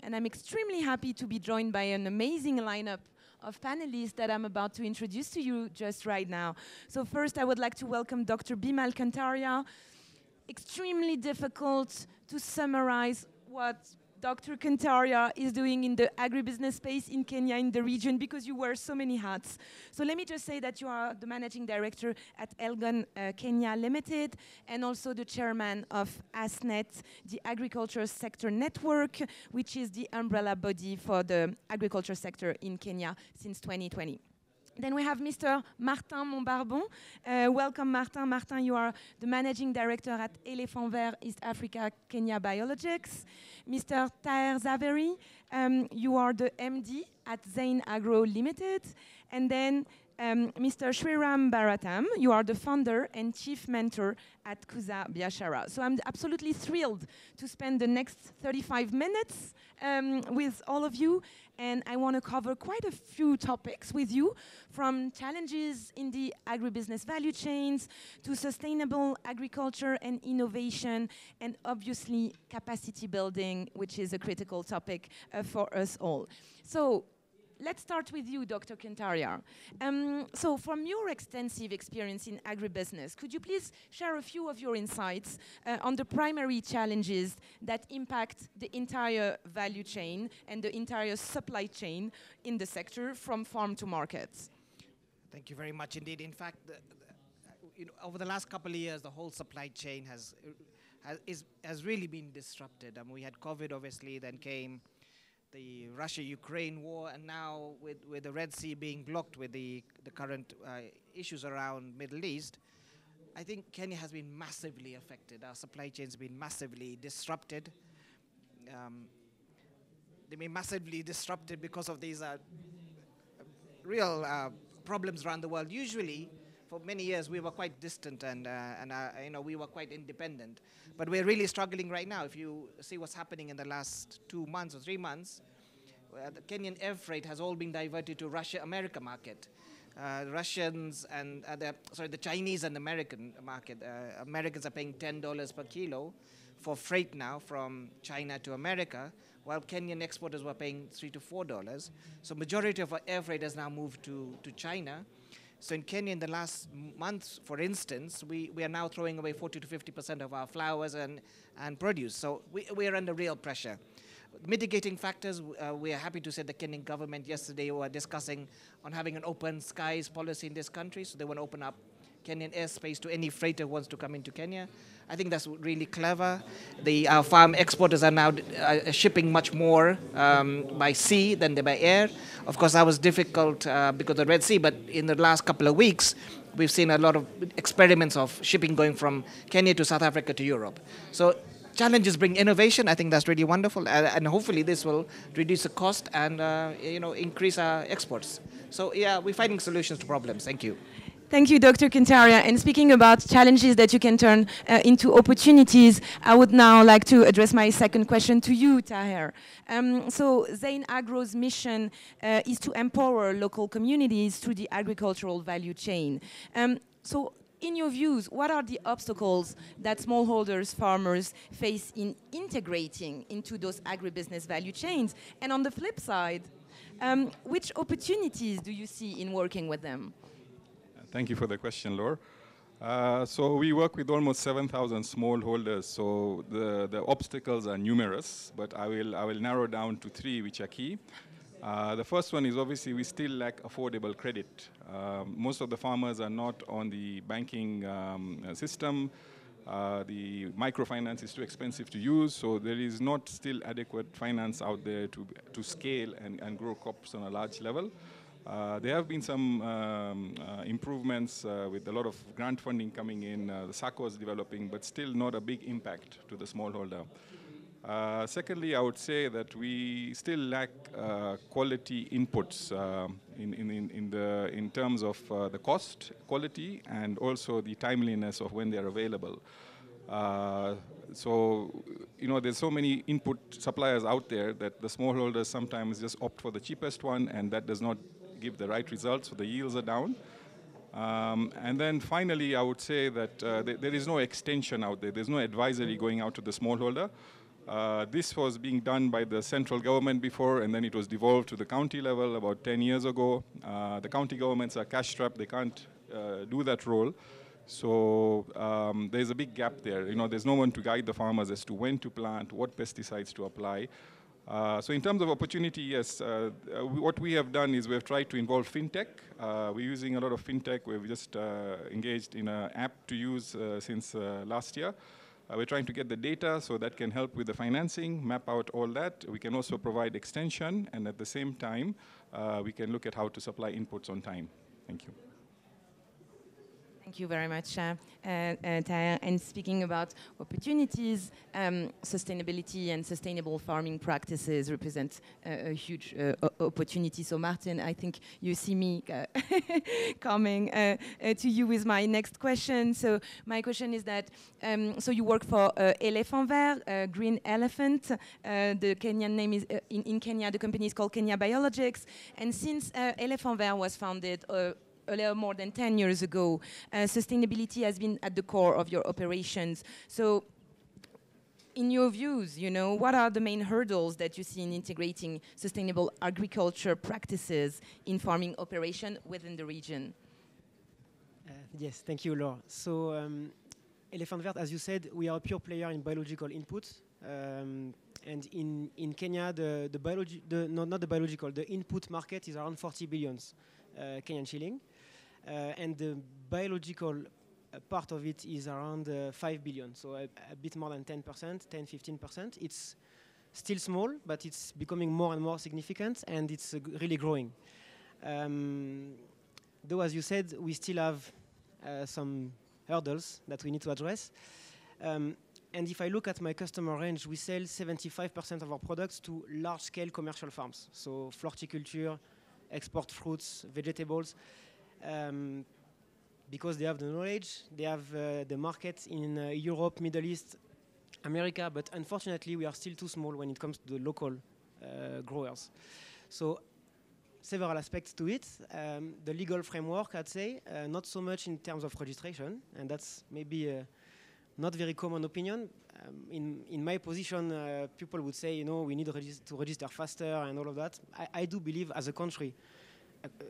and I'm extremely happy to be joined by an amazing lineup of panelists that I'm about to introduce to you just right now. So first, I would like to welcome Dr. Bimal Kantaria. Extremely difficult to summarize what Dr. Kantaria is doing in the agribusiness space in Kenya, in the region, because you wear so many hats. So let me just say that you are the managing director at Elgon Kenya Limited, and also the chairman of ASNET, the Agriculture Sector Network, which is the umbrella body for the agriculture sector in Kenya since 2020. Then we have Mr. Martin MONTBARON. Welcome, Martin. Martin, you are the managing director at Vert East Africa Kenya Biologics. Mr. Taher ZAVERY, you are the MD at ZaynAgro Limited. And then Mr. Sriram, you are the founder and chief mentor at Kuza Biashara. So I'm absolutely thrilled to spend the next 35 minutes with all of you. And I want to cover quite a few topics with you, from challenges in the agribusiness value chains to sustainable agriculture and innovation, and obviously capacity building, which is a critical topic for us all. So let's start with you, Dr. Kantaria. So from your extensive experience in agribusiness, could you please share a few of your insights on the primary challenges that impact the entire value chain and the entire supply chain in the sector from farm to market? Thank you very much indeed. In fact, over the last couple of years, the whole supply chain has really been disrupted. We had COVID, obviously, then came the Russia-Ukraine war, and now with the Red Sea being blocked with the current issues around Middle East, I think Kenya has been massively affected. Our supply chains have been massively disrupted. They've been massively disrupted because of these real problems around the world. Usually, for many years, we were quite distant and we were quite independent. But we're really struggling right now. If you see what's happening in the last 2 months or 3 months, the Kenyan air freight has all been diverted to Russia-America market. Russians and the Chinese and American market. Americans are paying $10 per kilo for freight now from China to America, while Kenyan exporters were paying $3 to $4. So majority of our air freight has now moved to China. So in Kenya, in the last month, for instance, we are now throwing away 40 to 50% of our flowers and produce. So we are under real pressure. Mitigating factors, we are happy to say the Kenyan government yesterday were discussing on having an open skies policy in this country. So they want to open up Kenyan airspace to any freighter who wants to come into Kenya. I think that's really clever. Our farm exporters are now shipping much more by sea than by air. Of course, that was difficult because of the Red Sea, but in the last couple of weeks, we've seen a lot of experiments of shipping going from Kenya to South Africa to Europe. So challenges bring innovation. I think that's really wonderful, and hopefully this will reduce the cost and increase our exports. So yeah, we're finding solutions to problems. Thank you. Thank you, Dr. Kantaria. And speaking about challenges that you can turn into opportunities, I would now like to address my second question to you, Taher. So ZaynAgro's mission is to empower local communities through the agricultural value chain. So in your views, what are the obstacles that smallholders, farmers face in integrating into those agribusiness value chains? And on the flip side, which opportunities do you see in working with them? Thank you for the question, Laura. So we work with almost 7,000 smallholders, so the obstacles are numerous, but I will narrow down to 3 which are key. The first one is obviously we still lack affordable credit. Most of the farmers are not on the banking system. The microfinance is too expensive to use, so there is not still adequate finance out there to scale and grow crops on a large level. There have been some improvements with a lot of grant funding coming in, the CECO is developing, but still not a big impact to the smallholder. Secondly, I would say that we still lack quality inputs in terms of the cost, quality, and also the timeliness of when they are available. So, there's so many input suppliers out there that the smallholders sometimes just opt for the cheapest one, and that does not give the right results, so the yields are down. And then finally, I would say that there is no extension out there. There's no advisory going out to the smallholder. This was being done by the central government before, and then it was devolved to the county level about 10 years ago. The county governments are cash-strapped. They can't do that role. So there's a big gap there. There's no one to guide the farmers as to when to plant, what pesticides to apply. So in terms of opportunity, yes, what we have done is we've tried to involve fintech. We're using a lot of fintech. We've just engaged in an app to use since last year. We're trying to get the data so that can help with the financing, map out all that. We can also provide extension, and at the same time, we can look at how to supply inputs on time. Thank you. Thank you very much, Taher. And speaking about opportunities, sustainability and sustainable farming practices represent a huge opportunity. So Martin, I think you see me coming to you with my next question. So my question is that, so you work for Elephant Vert, Green Elephant. The Kenyan name is, in Kenya, the company is called Kenya Biologics. And since Elephant Vert was founded a little more than 10 years ago, sustainability has been at the core of your operations. So in your views, what are the main hurdles that you see in integrating sustainable agriculture practices in farming operation within the region? Yes, thank you, Laura. So Elephant Vert, as you said, we are a pure player in biological inputs. And in Kenya, the input market is around 40 billions Kenyan shilling. And the biological part of it is around 5 billion, so a bit more than 10%, 10-15%. It's still small, but it's becoming more and more significant, and it's really growing. Though, as you said, we still have some hurdles that we need to address. And if I look at my customer range, we sell 75% of our products to large-scale commercial farms, so horticulture, export fruits, vegetables, because they have the knowledge, they have the market in Europe, Middle East, America, but unfortunately we are still too small when it comes to the local growers. So several aspects to it. The legal framework, I'd say, not so much in terms of registration, and that's maybe not very common opinion. In my position, people would say, we need to register faster and all of that. I do believe as a country,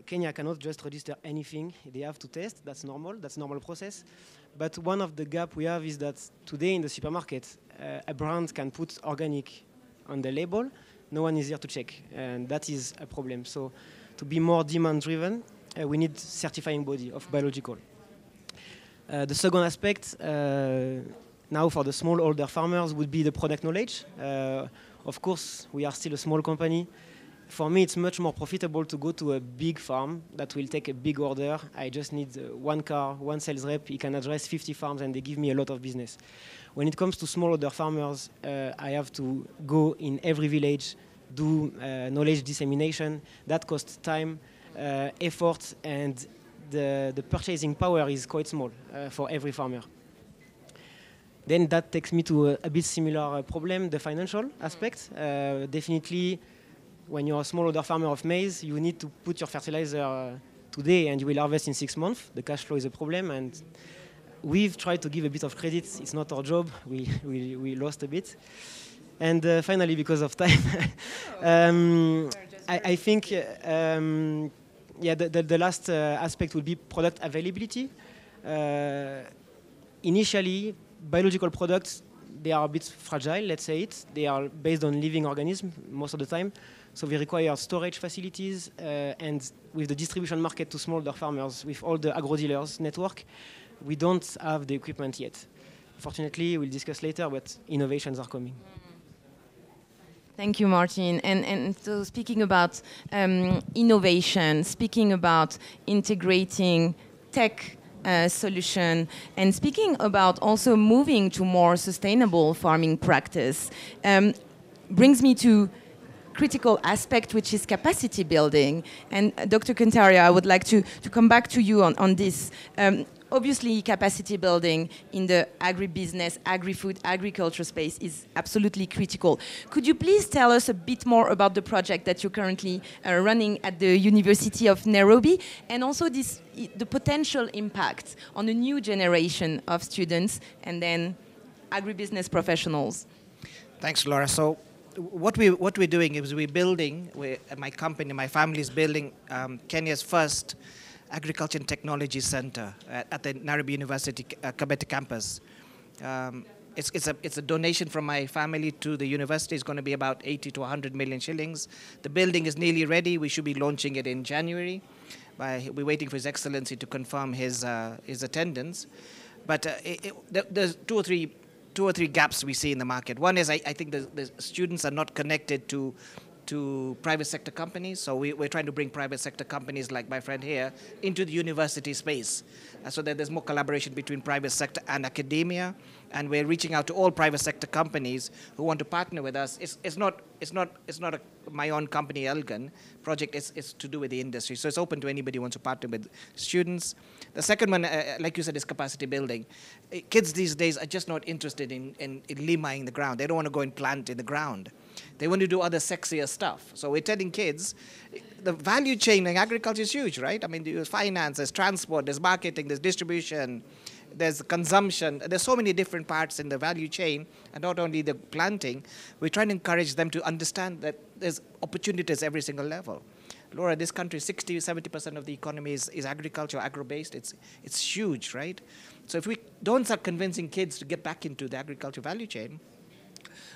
Kenya cannot just register anything. They have to test. That's normal. That's normal process. But one of the gaps we have is that today in the supermarket, a brand can put organic on the label. No one is here to check, and that is a problem. So to be more demand-driven, we need certifying body of biological. The second aspect, now for the smallholder farmers, would be the product knowledge. Of course, we are still a small company. For me, it's much more profitable to go to a big farm that will take a big order. I just need one car, one sales rep. He can address 50 farms, and they give me a lot of business. When it comes to smallholder farmers, I have to go in every village, do knowledge dissemination. That costs time, effort, and the purchasing power is quite small for every farmer. Then that takes me to a bit similar problem, the financial aspect. Definitely, when you're a smallholder farmer of maize, you need to put your fertilizer today and you will harvest in 6 months. The cash flow is a problem, and we've tried to give a bit of credit. It's not our job. We lost a bit. And finally, because of time, I think the last aspect would be product availability. Initially, biological products, they are a bit fragile, let's say it. They are based on living organisms most of the time. So they require storage facilities, and with the distribution market to smallholder farmers, with all the agro-dealers network, we don't have the equipment yet. Fortunately, we'll discuss later, but innovations are coming. Thank you, Martin. And so speaking about innovation, speaking about integrating tech solution, and speaking about also moving to more sustainable farming practice, brings me to critical aspect, which is capacity building. And Dr. Kantaria, I would like to come back to you on this. Obviously, capacity building in the agribusiness, agri-food, agriculture space is absolutely critical. Could you please tell us a bit more about the project that you're currently running at the University of Nairobi, and also the potential impact on the new generation of students and then agribusiness professionals? Thanks, Laura. So what we're doing is my company, my family is building Kenya's first agriculture and technology center at the Nairobi University Kabete campus. It's a donation from my family to the university. It's going to be about 80 to 100 million shillings. The building is nearly ready. We should be launching it in January. We're waiting for His Excellency to confirm his attendance. But there's two or three gaps we see in the market. One is I think the students are not connected to private sector companies. So we're trying to bring private sector companies like my friend here into the university space so that there's more collaboration between private sector and academia. And we're reaching out to all private sector companies who want to partner with us. It's not my own company, Elgon project. It's to do with the industry. So it's open to anybody who wants to partner with students. The second one, like you said, is capacity building. Kids these days are just not interested in limaing the ground. They don't want to go and plant in the ground. They want to do other sexier stuff. So we're telling kids, the value chain in agriculture is huge, right? I mean, there's finance, there's transport, there's marketing, there's distribution, there's consumption. There's so many different parts in the value chain, and not only the planting. We're trying to encourage them to understand that there's opportunities every single level. Laura, this country, 60-70% of the economy is agriculture, agro-based. It's huge, right? So if we don't start convincing kids to get back into the agriculture value chain,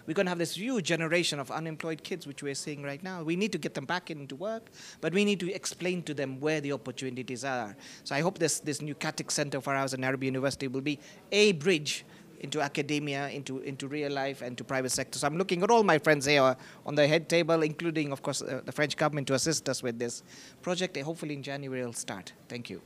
we're going to have this huge generation of unemployed kids, which we're seeing right now. We need to get them back into work, but we need to explain to them where the opportunities are. So I hope this new CATIC Center for ours at Nairobi University will be a bridge into academia, into real life, and to private sector. So I'm looking at all my friends here on the head table, including, of course, the French government to assist us with this project. Hopefully in January it'll start. Thank you.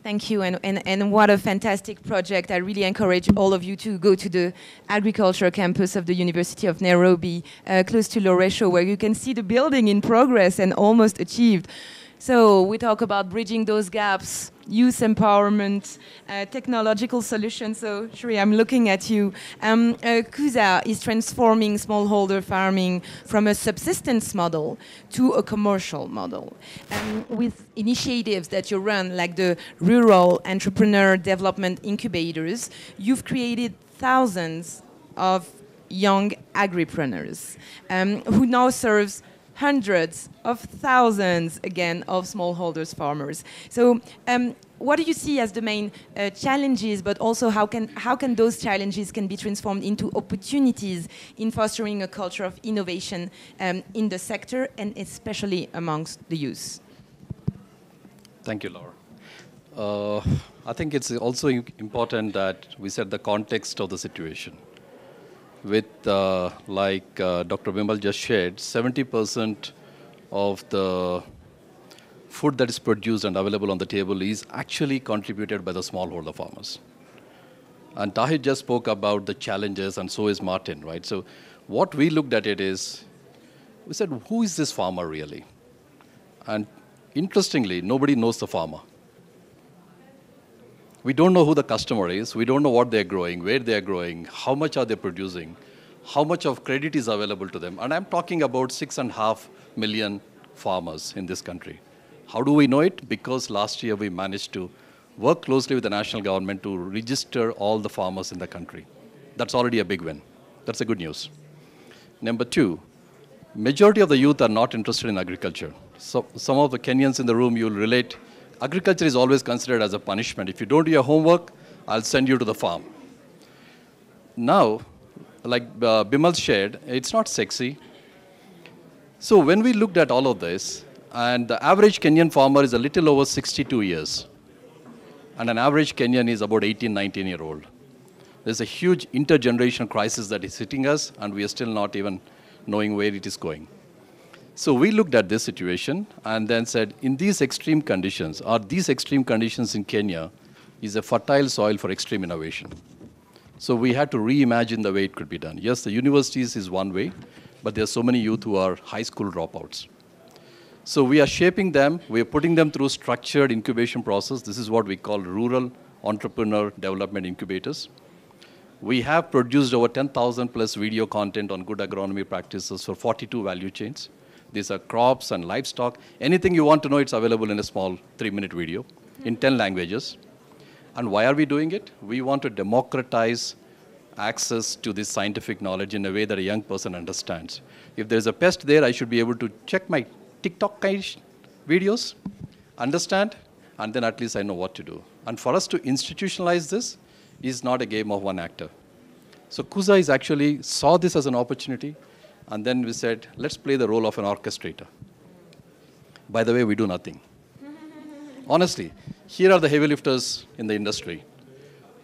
Thank you, and what a fantastic project. I really encourage all of you to go to the agriculture campus of the University of Nairobi, close to Loresho, where you can see the building in progress and almost achieved. So we talk about bridging those gaps, youth empowerment, technological solutions. So Shri, I'm looking at you. Kuza is transforming smallholder farming from a subsistence model to a commercial model. With initiatives that you run, like the Rural Entrepreneur Development Incubators, you've created thousands of young agripreneurs who now serves hundreds of thousands, again, of smallholders farmers. So what do you see as the main challenges, but also how can those challenges can be transformed into opportunities in fostering a culture of innovation in the sector, and especially amongst the youth? Thank you, Laura. I think it's also important that we set the context of the situation. With, like Dr. Bimal just shared, 70% of the food that is produced and available on the table is actually contributed by the smallholder farmers. And Taher just spoke about the challenges, and so is Martin, right? So what we looked at it is, we said, who is this farmer really? And interestingly, nobody knows the farmer. We don't know who the customer is. We don't know what they're growing, where they're growing, how much are they producing, how much of credit is available to them. And I'm talking about 6.5 million farmers in this country. How do we know it? Because last year we managed to work closely with the national government to register all the farmers in the country. That's already a big win. That's a good news. Number two, majority of the youth are not interested in agriculture. So some of the Kenyans in the room, you'll relate, agriculture is always considered as a punishment. If you don't do your homework, I'll send you to the farm. Now, like Bimal shared, it's not sexy. So when we looked at all of this, and the average Kenyan farmer is a little over 62 years, and an average Kenyan is about 18, 19-year-old. There's a huge intergenerational crisis that is hitting us, and we are still not even knowing where it is going. So we looked at this situation and then said, in these extreme conditions, are these extreme conditions in Kenya is a fertile soil for extreme innovation. So we had to reimagine the way it could be done. Yes, the universities is one way, but there are so many youth who are high school dropouts. So we are shaping them, we are putting them through structured incubation process. This is what we call Rural Entrepreneur Development Incubators. We have produced over 10,000 plus video content on good agronomy practices for 42 value chains. These are crops and livestock. Anything you want to know, it's available in a small 3-minute video in 10 languages. And why are we doing it? We want to democratize access to this scientific knowledge in a way that a young person understands. If there's a pest there, I should be able to check my TikTok kind videos, understand, and then at least I know what to do. And for us to institutionalize this is not a game of one actor. So Kuza is actually saw this as an opportunity, and then we said, let's play the role of an orchestrator. By the way, we do nothing. Honestly, here are the heavy lifters in the industry.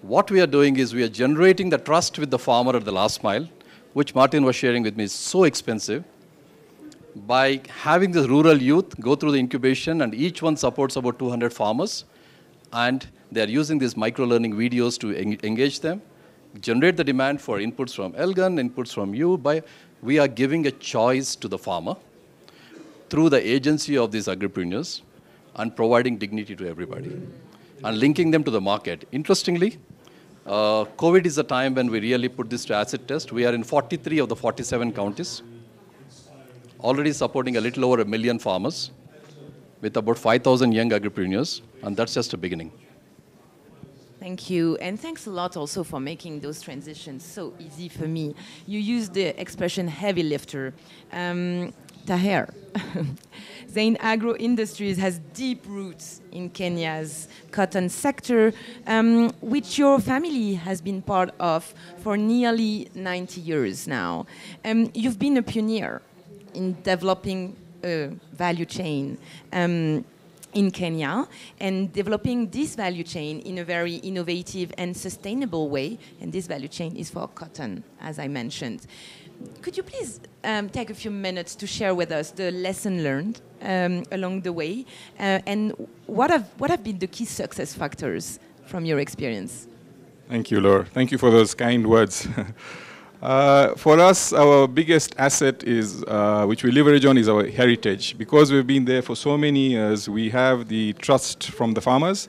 What we are doing is we are generating the trust with the farmer at the last mile, which Martin was sharing with me is so expensive. By having the rural youth go through the incubation, and each one supports about 200 farmers, and they are using these micro-learning videos to engage them, generate the demand for inputs from Elgon, inputs from you. We are giving a choice to the farmer through the agency of these agripreneurs and providing dignity to everybody and linking them to the market. Interestingly, COVID is the time when we really put this to acid test. We are in 43 of the 47 counties, already supporting a little over 1 million farmers with about 5,000 young agripreneurs, and that's just a beginning. Thank you, and thanks a lot also for making those transitions so easy for me. You used the expression heavy lifter. Taher, ZaynAgro Industries has deep roots in Kenya's cotton sector, which your family has been part of for nearly 90 years now. You've been a pioneer in developing a value chain in Kenya and developing this value chain in a very innovative and sustainable way. And this value chain is for cotton, as I mentioned. Could you please take a few minutes to share with us the lesson learned along the way and what have been the key success factors from your experience? Thank you, Laura. Thank you for those kind words. For us, our biggest asset is, which we leverage on, is our heritage. Because we've been there for so many years, we have the trust from the farmers,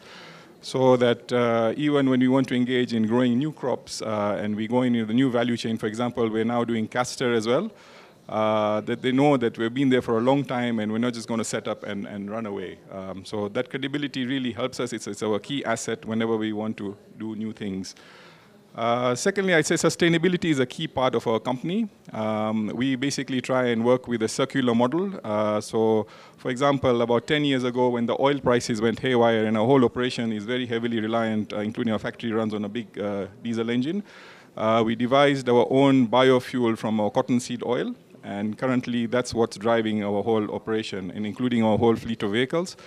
so that even when we want to engage in growing new crops and we go into the new value chain, for example, we're now doing castor as well, that they know that we've been there for a long time and we're not just going to set up and run away. So that credibility really helps us. It's our key asset whenever we want to do new things. Secondly, I'd say sustainability is a key part of our company. We basically try and work with a circular model. So, for example, about 10 years ago when the oil prices went haywire and our whole operation is very heavily reliant, including our factory runs on a big diesel engine, we devised our own biofuel from our cottonseed oil. And currently that's what's driving our whole operation, and including our whole fleet of vehicles.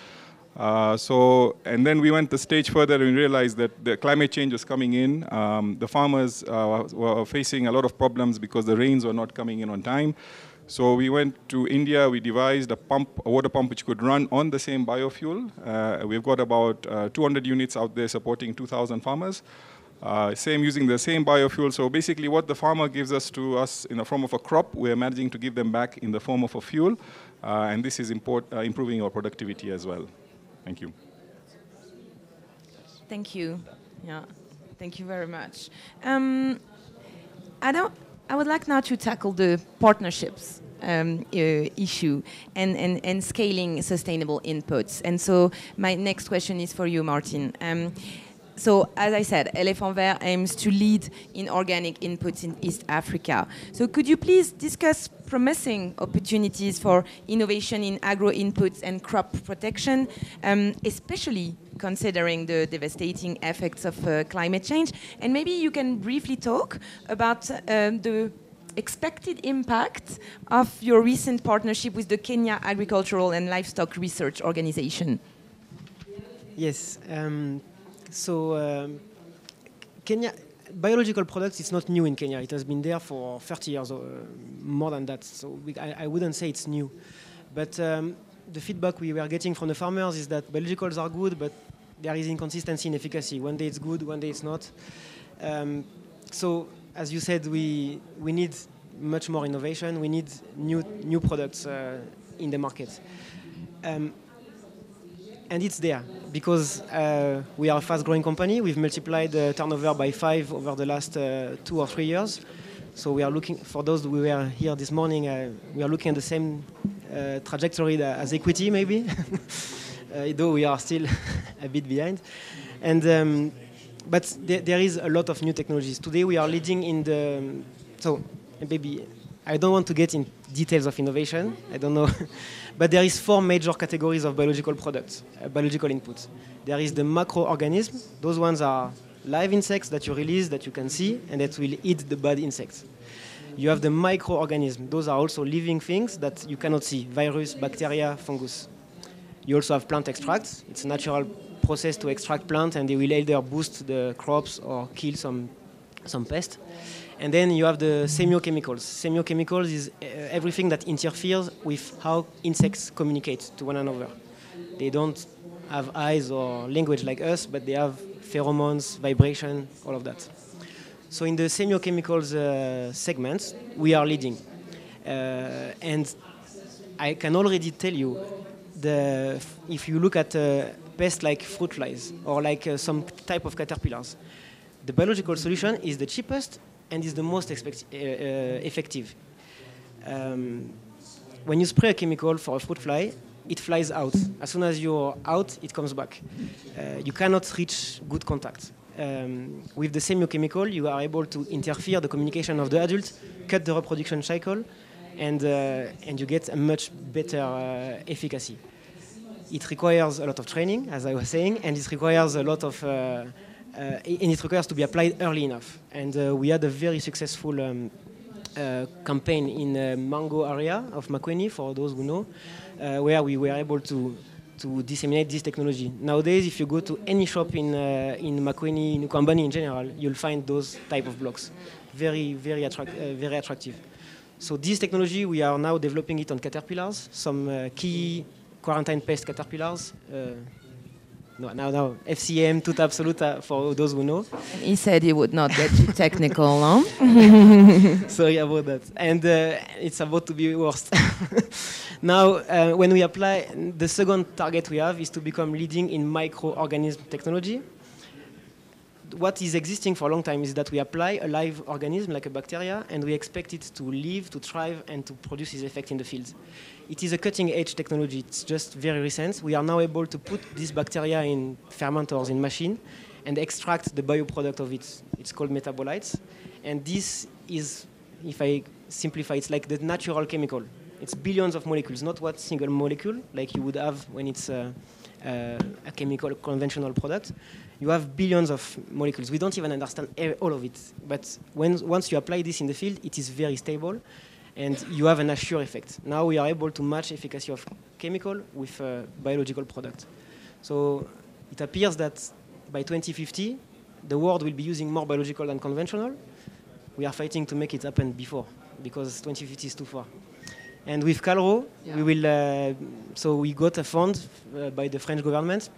And then we went a stage further and we realized that the climate change was coming in. The farmers were facing a lot of problems because the rains were not coming in on time. So we went to India, we devised a water pump which could run on the same biofuel. We've got about 200 units out there supporting 2,000 farmers. Using the same biofuel. So basically what the farmer gives to us in the form of a crop, we're managing to give them back in the form of a fuel. And this is improving our productivity as well. Thank you. Thank you. Yeah, thank you very much. I would like now to tackle the partnerships issue and scaling sustainable inputs. And so my next question is for you, Martin. So as I said, Elephant Vert aims to lead in organic inputs in East Africa. So could you please discuss promising opportunities for innovation in agro inputs and crop protection, especially considering the devastating effects of climate change? And maybe you can briefly talk about the expected impact of your recent partnership with the Kenya Agricultural and Livestock Research Organization. Yes. Kenya, biological products is not new in Kenya. It has been there for 30 years or more than that. So I wouldn't say it's new. But the feedback we were getting from the farmers is that biologicals are good, but there is inconsistency in efficacy. One day it's good, one day it's not. So as you said, we need much more innovation. We need new products in the market. And it's there because we are a fast-growing company. We've multiplied the turnover by 5 over the last 2 or 3 years. So we are looking, for those who were here this morning, we are looking at the same trajectory as equity, maybe, though we are still a bit behind. And but there is a lot of new technologies. Today we are leading in the, so maybe, I don't want to get in details of innovation, I don't know, but there is 4 major categories of biological products, biological inputs. There is the macroorganism, those ones are live insects that you release, that you can see, and that will eat the bad insects. You have the microorganism, those are also living things that you cannot see, virus, bacteria, fungus. You also have plant extracts, it's a natural process to extract plant, and they will either boost the crops or kill some pest. And then you have the semiochemicals. Semiochemicals is everything that interferes with how insects communicate to one another. They don't have eyes or language like us, but they have pheromones, vibration, all of that. So in the semiochemicals segments, we are leading. And I can already tell you, if you look at pests like fruit flies or like some type of caterpillars, the biological solution is the cheapest and is the most effective. When you spray a chemical for a fruit fly, it flies out. As soon as you're out, it comes back. You cannot reach good contact. With the semiochemical, you are able to interfere the communication of the adult, cut the reproduction cycle, and you get a much better efficacy. It requires a lot of training, as I was saying, and it requires a lot of, and it requires to be applied early enough. And we had a very successful campaign in the mango area of Makweni, for those who know, where we were able to disseminate this technology. Nowadays, if you go to any shop in Makweni, in Ukambani in general, you'll find those type of blocks. Very, very attractive. So this technology, we are now developing it on caterpillars, some key quarantine pest caterpillars. Now, FCM, Tuta Absoluta, for those who know. He said he would not get too technical, huh? Sorry about that. And it's about to be worse. Now, when we apply, the second target we have is to become leading in microorganism technology. What is existing for a long time is that we apply a live organism like a bacteria, and we expect it to live, to thrive, and to produce its effect in the field. It is a cutting-edge technology. It's just very recent. We are now able to put this bacteria in fermenters, in machine, and extract the bioproduct of it. It's called metabolites. And this is, if I simplify, it's like the natural chemical. It's billions of molecules, not one single molecule, like you would have when it's a chemical, conventional product. You have billions of molecules. We don't even understand all of it. But once you apply this in the field, it is very stable, and you have an assure effect. Now we are able to match efficacy of chemical with biological product. So it appears that by 2050, the world will be using more biological than conventional. We are fighting to make it happen before, because 2050 is too far. And with Calro, we will, so we got a fund by the French government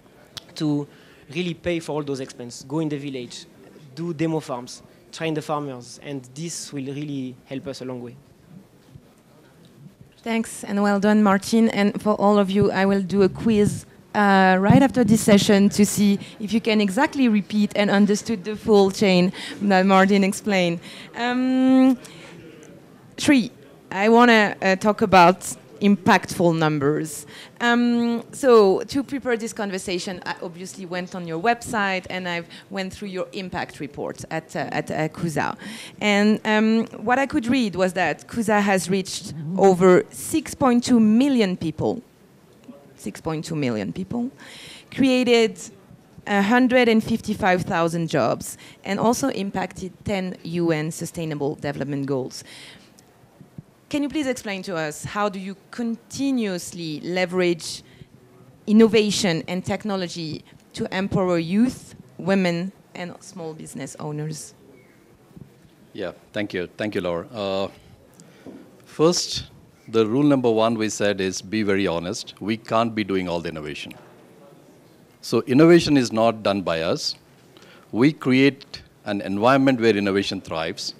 to really pay for all those expenses, go in the village, do demo farms, train the farmers, and this will really help us a long way. Thanks, and well done, Martin. And for all of you, I will do a quiz right after this session to see if you can exactly repeat and understood the full chain that Martin explained. Sri, I want to talk about impactful numbers. So to prepare this conversation, I obviously went on your website and I went through your impact report at Kuza. And what I could read was that Kuza has reached over 6.2 million people, 6.2 million people, created 155,000 jobs, and also impacted 10 UN Sustainable Development Goals. Can you please explain to us how do you continuously leverage innovation and technology to empower youth, women, and small business owners? Yeah, thank you. Thank you, Laura. First, the rule number one we said is be very honest. We can't be doing all the innovation. So innovation is not done by us. We create an environment where innovation thrives.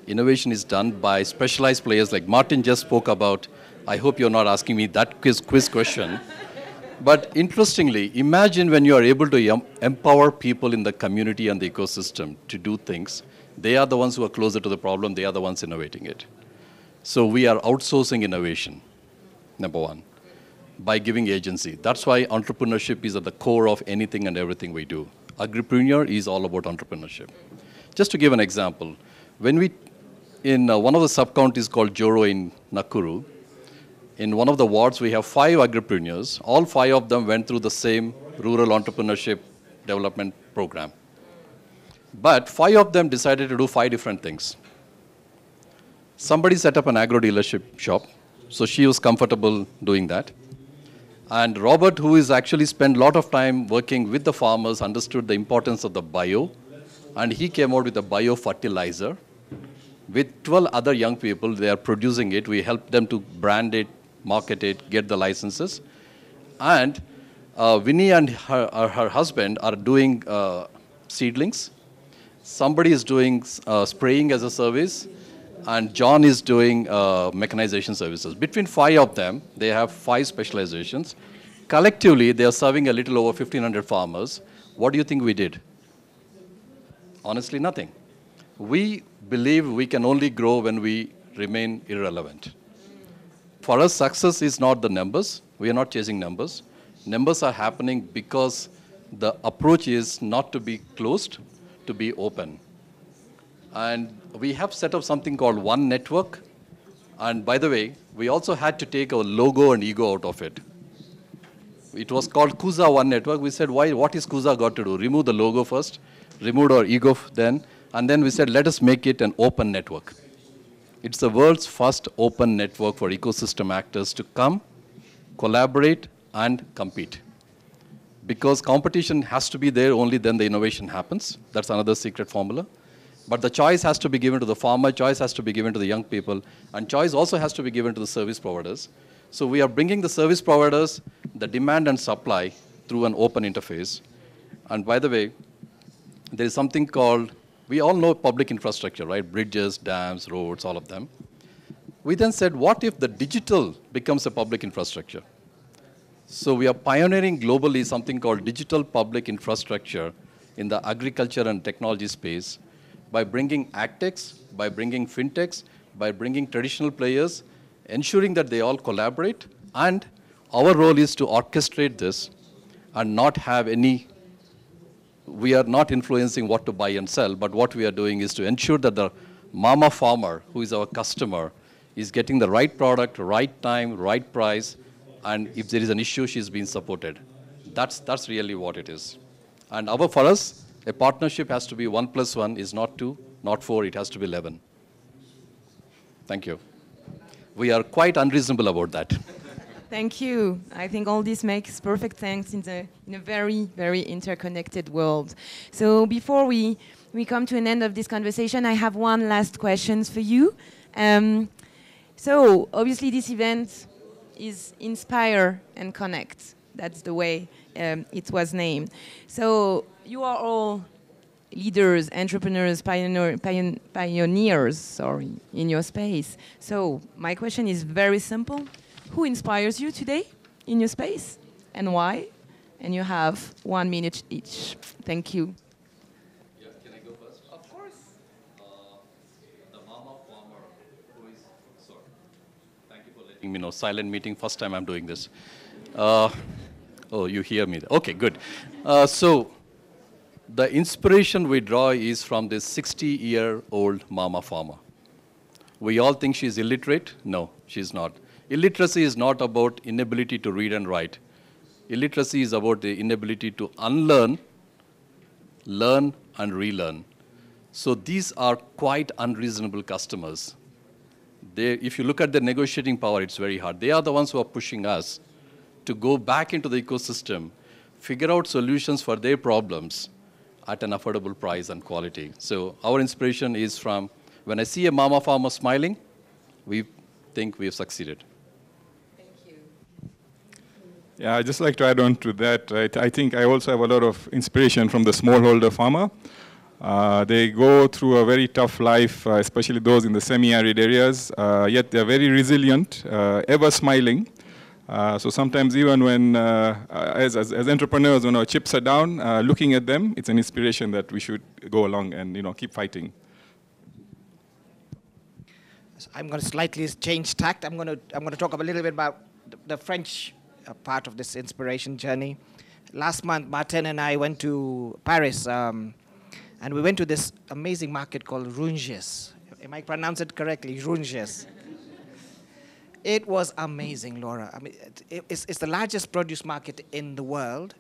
Innovation is done by specialized players like Martin just spoke about. I hope you're not asking me that quiz question. But interestingly, imagine when you are able to empower people in the community and the ecosystem to do things. They are the ones who are closer to the problem. They are the ones innovating it. So we are outsourcing innovation, number one, by giving agency. That's why entrepreneurship is at the core of anything and everything we do. Agripreneur is all about entrepreneurship. Just to give an example, when we, in one of the sub-counties called Joro in Nakuru, in one of the wards, we have 5 agripreneurs. All 5 of them went through the same rural entrepreneurship development program. But 5 of them decided to do 5 different things. Somebody set up an agro dealership shop, so she was comfortable doing that. And Robert, who is actually spent a lot of time working with the farmers, understood the importance of the bio, and he came out with a bio fertilizer. With 12 other young people, they are producing it. We help them to brand it, market it, get the licenses. And Winnie and her husband are doing seedlings. Somebody is doing spraying as a service, and John is doing mechanization services. Between 5 of them, they have 5 specializations. Collectively, they are serving a little over 1,500 farmers. What do you think we did? Honestly, nothing. We believe we can only grow when we remain irrelevant. For us, success is not the numbers. We are not chasing numbers. Numbers are happening because the approach is not to be closed, to be open. And we have set up something called One Network. And by the way, we also had to take our logo and ego out of it. It was called Kuza One Network. We said, why? What is Kuza got to do? Remove the logo first, remove our ego then, and then we said, let us make it an open network. It's the world's first open network for ecosystem actors to come, collaborate, and compete. Because competition has to be there, only then the innovation happens. That's another secret formula. But the choice has to be given to the farmer, choice has to be given to the young people, and choice also has to be given to the service providers. So we are bringing the service providers, the demand and supply through an open interface. And by the way, there is something called, we all know public infrastructure, right? Bridges, dams, roads, all of them. We then said, what if the digital becomes a public infrastructure? So we are pioneering globally something called digital public infrastructure in the agriculture and technology space by bringing agtechs, by bringing fintechs, by bringing traditional players, ensuring that they all collaborate. And our role is to orchestrate this and not have any, we are not influencing what to buy and sell, but what we are doing is to ensure that the mama farmer, who is our customer, is getting the right product, right time, right price, and if there is an issue, she's being supported. That's really what it is. And for us, a partnership has to be 1 + 1 is not 2, not 4, it has to be 11. Thank you. We are quite unreasonable about that. Thank you. I think all this makes perfect sense in a very, very interconnected world. So before we come to an end of this conversation, I have one last question for you. So obviously this event is Inspire and Connect. That's the way it was named. So you are all leaders, entrepreneurs, pioneers, sorry, in your space. So my question is very simple. Who inspires you today in your space and why? And you have 1 minute each. Thank you. Yeah, can I go first? Of course. The mama farmer who is, sorry, thank you for letting me know, silent meeting, first time I'm doing this. Oh, you hear me. Okay, good. So the inspiration we draw is from this 60-year-old mama farmer. We all think she's illiterate. No, she's not. Illiteracy is not about inability to read and write. Illiteracy is about the inability to unlearn, learn, and relearn. So these are quite unreasonable customers. If you look at their negotiating power, it's very hard. They are the ones who are pushing us to go back into the ecosystem, figure out solutions for their problems at an affordable price and quality. So our inspiration is from, when I see a mama farmer smiling, we think we have succeeded. Yeah, I'd just like to add on to that. Right? I think I also have a lot of inspiration from the smallholder farmer. They go through a very tough life, especially those in the semi-arid areas, yet they're very resilient, ever smiling. So sometimes even when, as entrepreneurs, when our chips are down, looking at them, it's an inspiration that we should go along and keep fighting. So I'm going to slightly change tact. I'm going to talk a little bit about the French part of this inspiration journey. last month, Martin and I went to Paris, and we went to this amazing market called Runges. Am I pronouncing it correctly? Runges. It was amazing, Laura. I mean, it's the largest produce market in the world.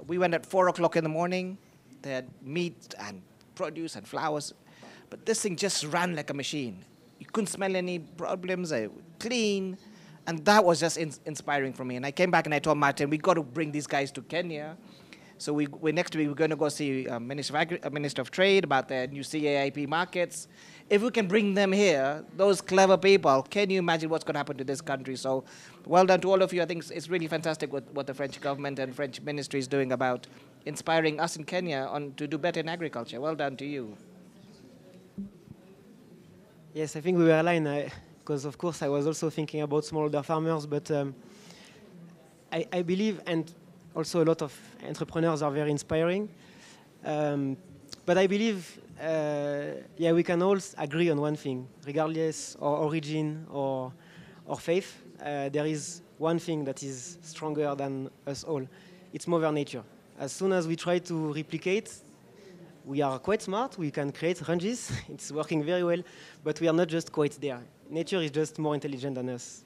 We went at 4 o'clock in the morning. They had meat and produce and flowers. But this thing just ran like a machine. You couldn't smell any problems, clean. And that was just inspiring for me. And I came back and I told Martin, we got to bring these guys to Kenya. So we next week, we're going to go see Minister of Trade about the new CAIP markets. If we can bring them here, those clever people, can you imagine what's going to happen to this country? So well done to all of you. I think it's really fantastic what the French government and French ministry is doing about inspiring us in Kenya to do better in agriculture. Well done to you. Yes, I think we were aligned, because of course I was also thinking about smallholder farmers, but I believe, and also a lot of entrepreneurs are very inspiring, but I believe yeah, we can all agree on one thing, regardless of origin or faith. There is one thing that is stronger than us all. It's Mother Nature. As soon as we try to replicate, we are quite smart. We can create ranges. It's working very well, but we are not just quite there. Nature is just more intelligent than us.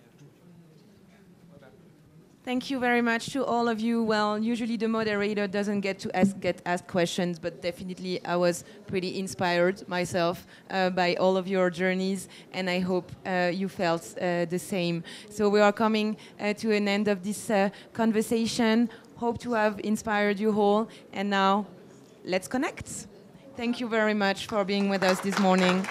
Thank you very much to all of you. Well, usually the moderator doesn't get to get asked questions, but definitely I was pretty inspired myself by all of your journeys, and I hope you felt the same. So we are coming to an end of this conversation. Hope to have inspired you all, and now let's connect. Thank you very much for being with us this morning.